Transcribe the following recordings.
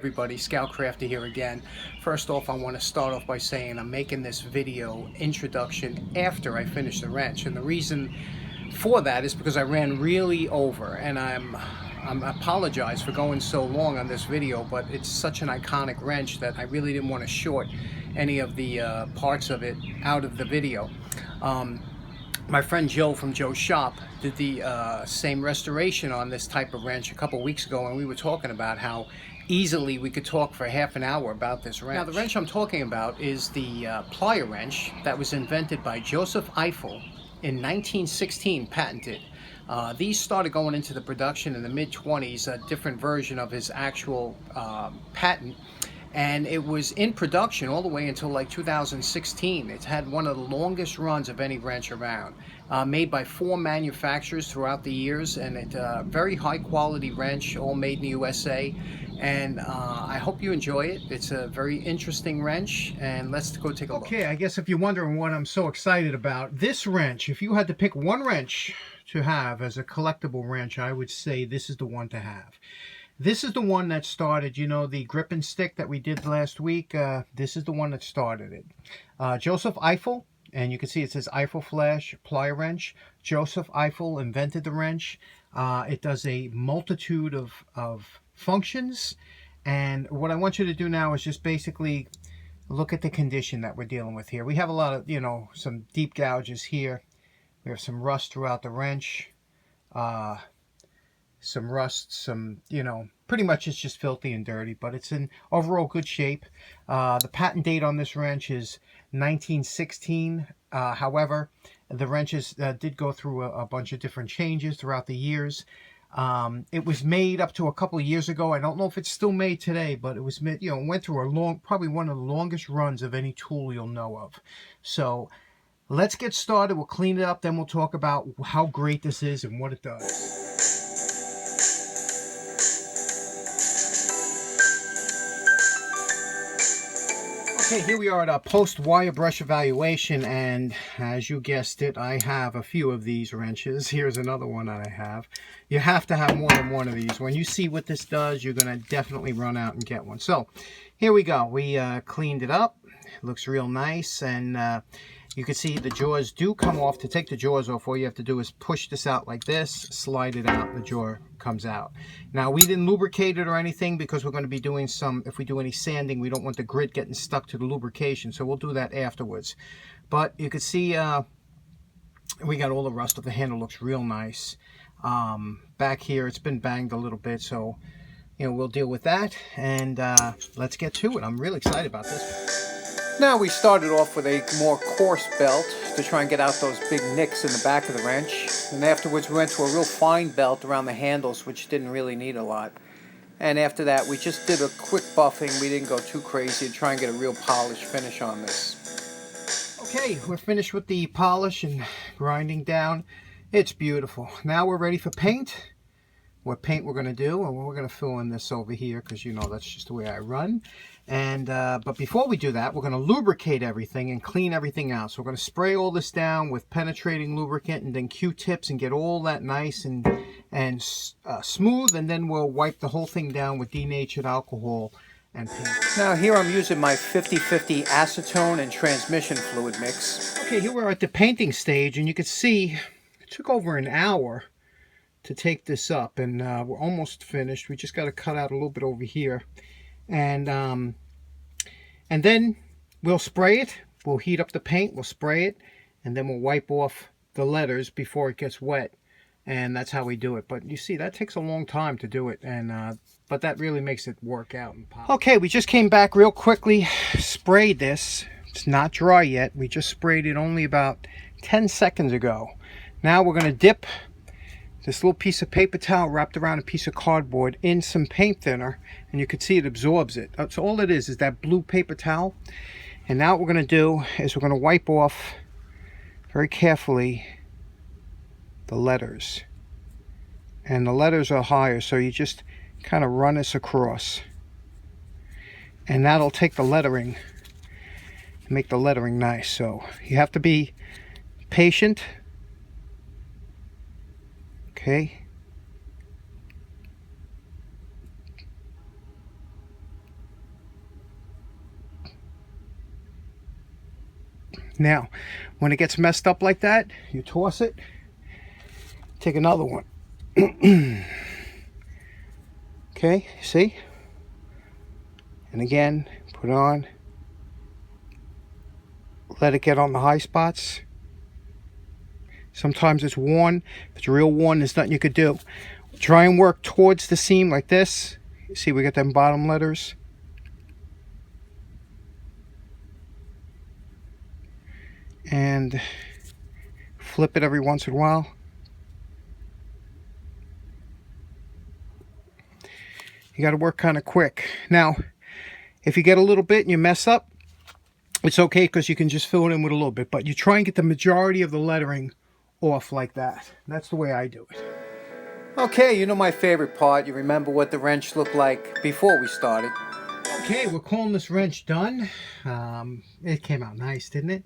Everybody, Scout Crafter here again. First off, I want to start off by saying I'm making this video introduction after I finish the wrench, and the reason for that is because I ran really over, and I apologize for going so long on this video, but it's such an iconic wrench that I really didn't want to short any of the parts of it out of the video. My friend Joe from Joe's Shop did the same restoration on this type of wrench a couple weeks ago, and we were talking about how easily we could talk for half an hour about this wrench. Now, the wrench I'm talking about is the plier wrench that was invented by Joseph Eifel in 1916, patented. These started going into the production in the mid-20s, a different version of his actual patent. And it was in production all the way until like 2016. It's had one of the longest runs of any wrench around. Made by 4 manufacturers throughout the years, and it's a very high quality wrench, all made in the USA. And I hope you enjoy it. It's a very interesting wrench, and let's go take a look. Okay, I guess if you're wondering what I'm so excited about, this wrench, if you had to pick one wrench to have as a collectible wrench, I would say this is the one to have. This is the one that started, you know, the grip and stick that we did last week. This is the one that started it. Joseph Eifel, and you can see it says Eifel plier wrench. Joseph Eifel invented the wrench. It does a multitude of functions. And what I want you to do now is just basically look at the condition that we're dealing with here. We have a lot of, you know, some deep gouges here. We have some rust throughout the wrench. Some rust, some, you know, pretty much it's just filthy and dirty, but it's in overall good shape. The patent date on this wrench is 1916. However, the wrenches did go through a bunch of different changes throughout the years. It was made up to a couple of years ago. I don't know if it's still made today, but it was made, you know, went through a long, probably one of the longest runs of any tool you'll know of. So let's get started. We'll clean it up, then we'll talk about how great this is and what it does. Okay, here we are at our post-wire brush evaluation, and as you guessed it, I have a few of these wrenches. Here's another one that I have. You have to have more than one of these. When you see what this does, you're going to definitely run out and get one. So, here we go. We cleaned it up. It looks real nice, and you can see the jaws do come off. To take the jaws off, all you have to do is push this out like this, slide it out, and the jaw comes out. Now, we didn't lubricate it or anything because we're going to be doing some, if we do any sanding, we don't want the grit getting stuck to the lubrication, so we'll do that afterwards. But you can see we got all the rust of the handle. Looks real nice. Back here, it's been banged a little bit, so you know, we'll deal with that, and let's get to it. I'm really excited about this. Now, we started off with a more coarse belt to try and get out those big nicks in the back of the wrench. And afterwards we went to a real fine belt around the handles, which didn't really need a lot. And after that we just did a quick buffing. We didn't go too crazy to try and get a real polished finish on this. Okay, we're finished with the polish and grinding down. It's beautiful. Now we're ready for paint. What paint we're going to do, and we're going to fill in this over here because, you know, that's just the way I run. And but before we do that, we're going to lubricate everything and clean everything out. So we're going to spray all this down with penetrating lubricant and then Q-tips and get all that nice and smooth, and then we'll wipe the whole thing down with denatured alcohol and paint. Now here I'm using my 50-50 acetone and transmission fluid mix. Okay, here we're at the painting stage, and you can see it took over an hour to take this up, and we're almost finished. We just got to cut out a little bit over here, and then we'll spray it. We'll heat up the paint, we'll spray it, and then we'll wipe off the letters before it gets wet, and that's how we do it. But you see, that takes a long time to do it, and but that really makes it work out and pop. Okay, we just came back real quickly, sprayed this. It's not dry yet. We just sprayed it only about 10 seconds ago. Now we're going to dip this little piece of paper towel wrapped around a piece of cardboard in some paint thinner, and you can see it absorbs it. So all it is that blue paper towel. And now what we're going to do is we're going to wipe off very carefully the letters. And the letters are higher, so you just kind of run this across. And that'll take the lettering and make the lettering nice. So you have to be patient. Okay. Now, when it gets messed up like that, you toss it, take another one. Okay, see? And again, put it on. Let it get on the high spots. Sometimes it's worn. If it's real worn, there's nothing you could do. Try and work towards the seam like this. You see, we got them bottom letters. And flip it every once in a while. You got to work kind of quick. Now, if you get a little bit and you mess up, it's okay because you can just fill it in with a little bit. But you try and get the majority of the lettering off like that. That's the way I do it. Okay, you know my favorite part. You remember what the wrench looked like before we started. Okay, we're calling this wrench done. It came out nice, didn't it?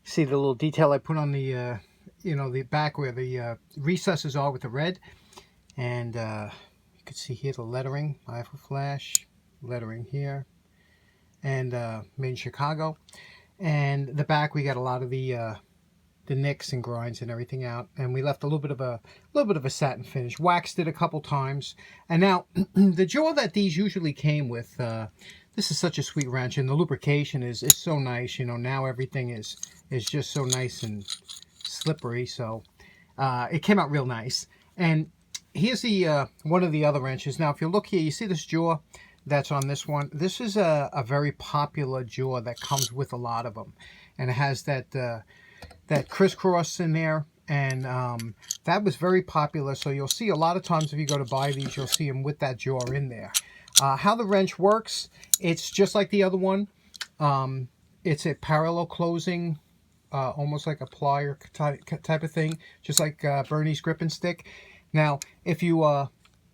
See the little detail I put on the, you know, the back where the recesses are with the red. And you can see here the lettering, Eifel Flash, lettering here. And made in Chicago. And the back we got a lot of the nicks and grinds and everything out, and we left a little bit of a satin finish. Waxed it a couple times, and now the jaw that these usually came with. This is such a sweet wrench, and the lubrication is so nice. You know, now everything is just so nice and slippery. So it came out real nice. And here's the one of the other wrenches. Now, if you look here, you see this jaw that's on this one. This is a very popular jaw that comes with a lot of them, and it has that that crisscross in there, and that was very popular. So you'll see a lot of times if you go to buy these, you'll see them with that jaw in there. How the wrench works, it's just like the other one. It's a parallel closing, almost like a plier type of thing, just like Bernie's grip and stick. Now, if you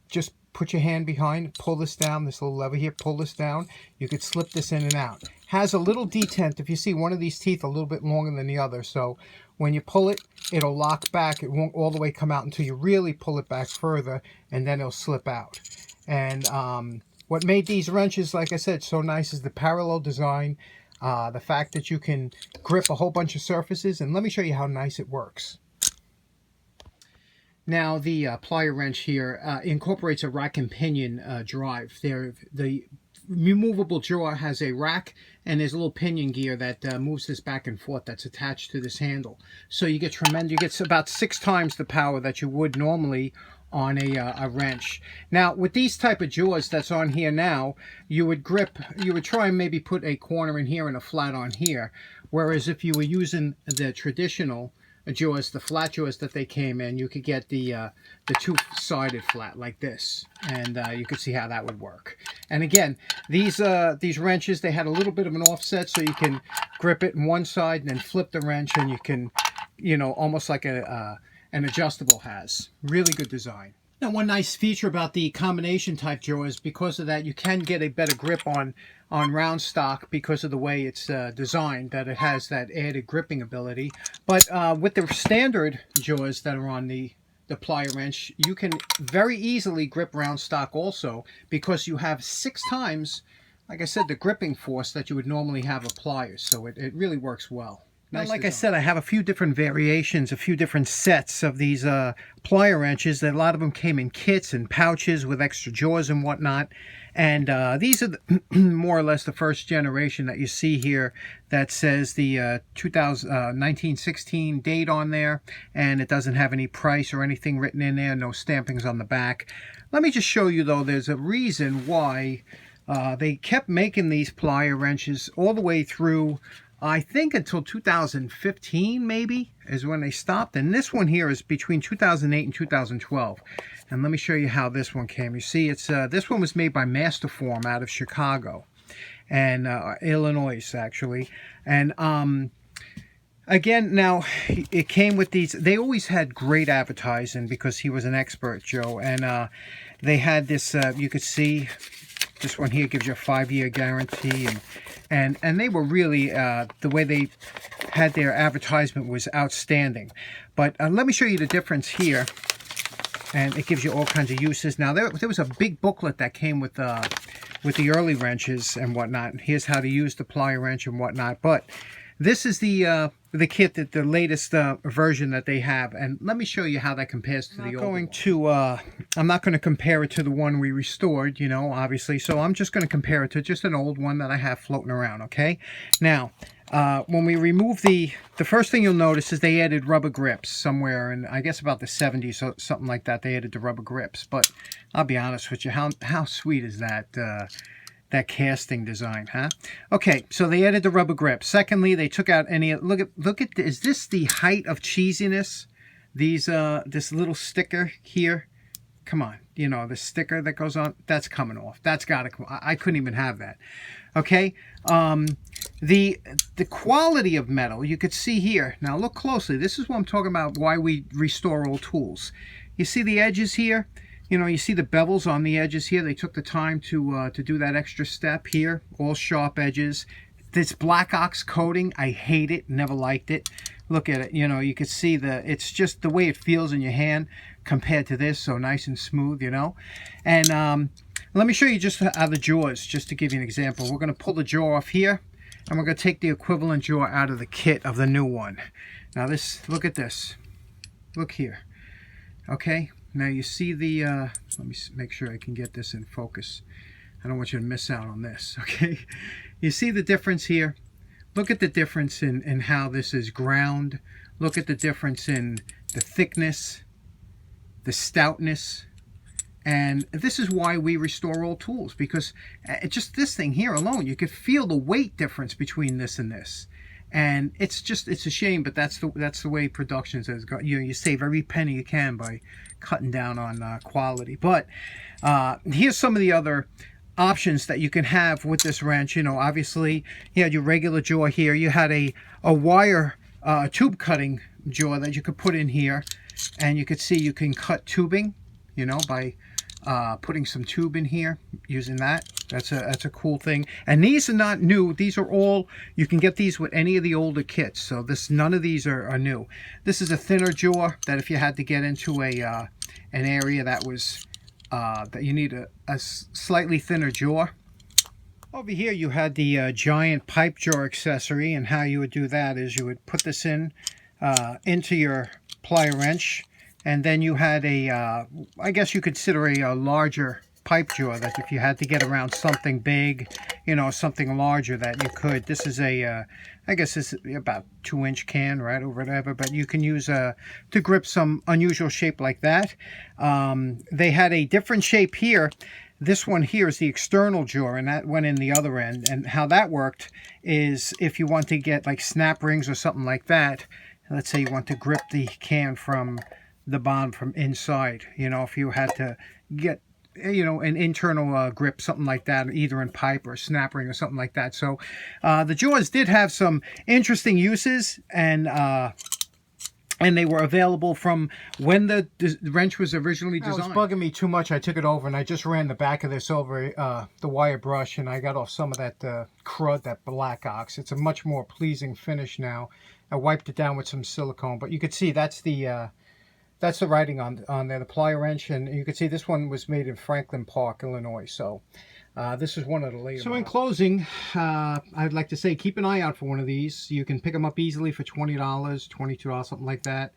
just put your hand behind, pull this down, this little lever here, pull this down, you could slip this in and out. Has a little detent. If you see one of these teeth a little bit longer than the other, so when you pull it, it'll lock back. It won't all the way come out until you really pull it back further, and then it'll slip out. And what made these wrenches, like I said, so nice is the parallel design, the fact that you can grip a whole bunch of surfaces, and let me show you how nice it works. Now, the plier wrench here incorporates a rack and pinion drive. The removable jaw has a rack, and there's a little pinion gear that moves this back and forth that's attached to this handle. So you get tremendous. You get about 6 times the power that you would normally on a wrench. Now, with these type of jaws that's on here now, you would try and maybe put a corner in here and a flat on here. Whereas if you were using the traditional jaws, the flat jaws that they came in, you could get the two-sided flat like this, and you could see how that would work. And again, these wrenches, they had a little bit of an offset, so you can grip it in one side and then flip the wrench, and you can, you know, almost like an adjustable has. Really good design. Now, one nice feature about the combination type jaw is because of that, you can get a better grip on round stock because of the way it's designed, that it has that added gripping ability. But with the standard jaws that are on the plier wrench, you can very easily grip round stock also, because you have 6 times, like I said, the gripping force that you would normally have a pliers. So it really works well. Now, like I said, I have a few different variations, a few different sets of these plier wrenches. That a lot of them came in kits and pouches with extra jaws and whatnot. And these are more or less the first generation that you see here that says the 1916 date on there. And it doesn't have any price or anything written in there, no stampings on the back. Let me just show you, though, there's a reason why they kept making these plier wrenches all the way through, I think, until 2015 maybe is when they stopped. And this one here is between 2008 and 2012. And let me show you how this one came. You see, it's this one was made by Masterform out of Chicago and Illinois, actually. And again, now it came with these. They always had great advertising because he was an expert, Joe. And they had this. You could see this one here gives you a 5-year guarantee, and they were really, the way they had their advertisement was outstanding. But let me show you the difference here, and it gives you all kinds of uses. Now, there was a big booklet that came with the early wrenches and whatnot. Here's how to use the plier wrench and whatnot. But This is the kit, that the latest version that they have, and let me show you how that compares to the old one. I'm not going to compare it to the one we restored, you know, obviously. So I'm just going to compare it to just an old one that I have floating around. Okay. Now, when we remove the first thing you'll notice is they added rubber grips somewhere, and I guess about the 70s, so something like that. They added the rubber grips, but I'll be honest with you, how sweet is that? That casting design, huh? Okay, so they added the rubber grip. Secondly, they took out any, look at, is this the height of cheesiness? These, this little sticker here, come on, you know, the sticker that goes on, that's coming off. That's gotta come, I couldn't even have that. Okay, the quality of metal, you could see here. Now look closely, this is what I'm talking about, why we restore old tools. You see the edges here? You know, you see the bevels on the edges here. They took the time to do that extra step here. All sharp edges. This black ox coating, I hate it. Never liked it. Look at it. You know, you can see it's just the way it feels in your hand compared to this. So nice and smooth, you know. And let me show you just how the jaws, just to give you an example. We're going to pull the jaw off here, and we're going to take the equivalent jaw out of the kit of the new one. Now this, look at this. Look here. Okay. Now you see the, let me make sure I can get this in focus. I don't want you to miss out on this, okay? You see the difference here? Look at the difference in how this is ground. Look at the difference in the thickness, the stoutness. And this is why we restore old tools, because just this thing here alone, you could feel the weight difference between this and this. And it's a shame, but that's the way production has gone. You know, you save every penny you can by cutting down on quality. But here's some of the other options that you can have with this wrench. You know, obviously you had your regular jaw here. You had a wire tube cutting jaw that you could put in here, and you could see you can cut tubing, you know, by putting some tube in here, using that. That's a cool thing. And these are not new. These are all, you can get these with any of the older kits. So none of these are new. This is a thinner jaw that if you had to get into an area that was that you need a slightly thinner jaw. Over here you had the giant pipe jaw accessory, and how you would do that is you would put this in into your plier wrench. And then you had I guess you consider a larger pipe jaw, that if you had to get around something big, you know, something larger, that you could. This is I guess it's about 2-inch can, right, or whatever, but you can use to grip some unusual shape like that. They had a different shape here. This one here is the external jaw, and that went in the other end. And how that worked is if you want to get like snap rings or something like that, let's say you want to grip the can from the bottom from inside, you know, if you had to get, you know, an internal grip, something like that, either in pipe or snap ring or something like that. So the jaws did have some interesting uses, and they were available from when the wrench was originally designed. It was bugging me too much. I took it over and I just ran the back of this over the wire brush, and I got off some of that crud, that black ox. It's a much more pleasing finish now. I wiped it down with some silicone, but you could see that's the writing on there, the plier wrench, and you can see this one was made in Franklin Park, Illinois. So this is one of the later. So in closing, I'd like to say keep an eye out for one of these. You can pick them up easily for $20, $22, something like that.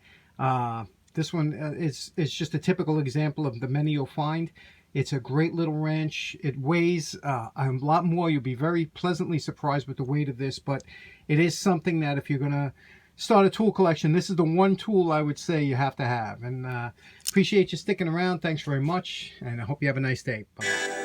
This one is just a typical example of the many you'll find. It's a great little wrench. It weighs a lot more. You'll be very pleasantly surprised with the weight of this, but it is something that if you're going to start a tool collection, this is the one tool I would say you have to have. And appreciate you sticking around. Thanks very much, and I hope you have a nice day. Bye.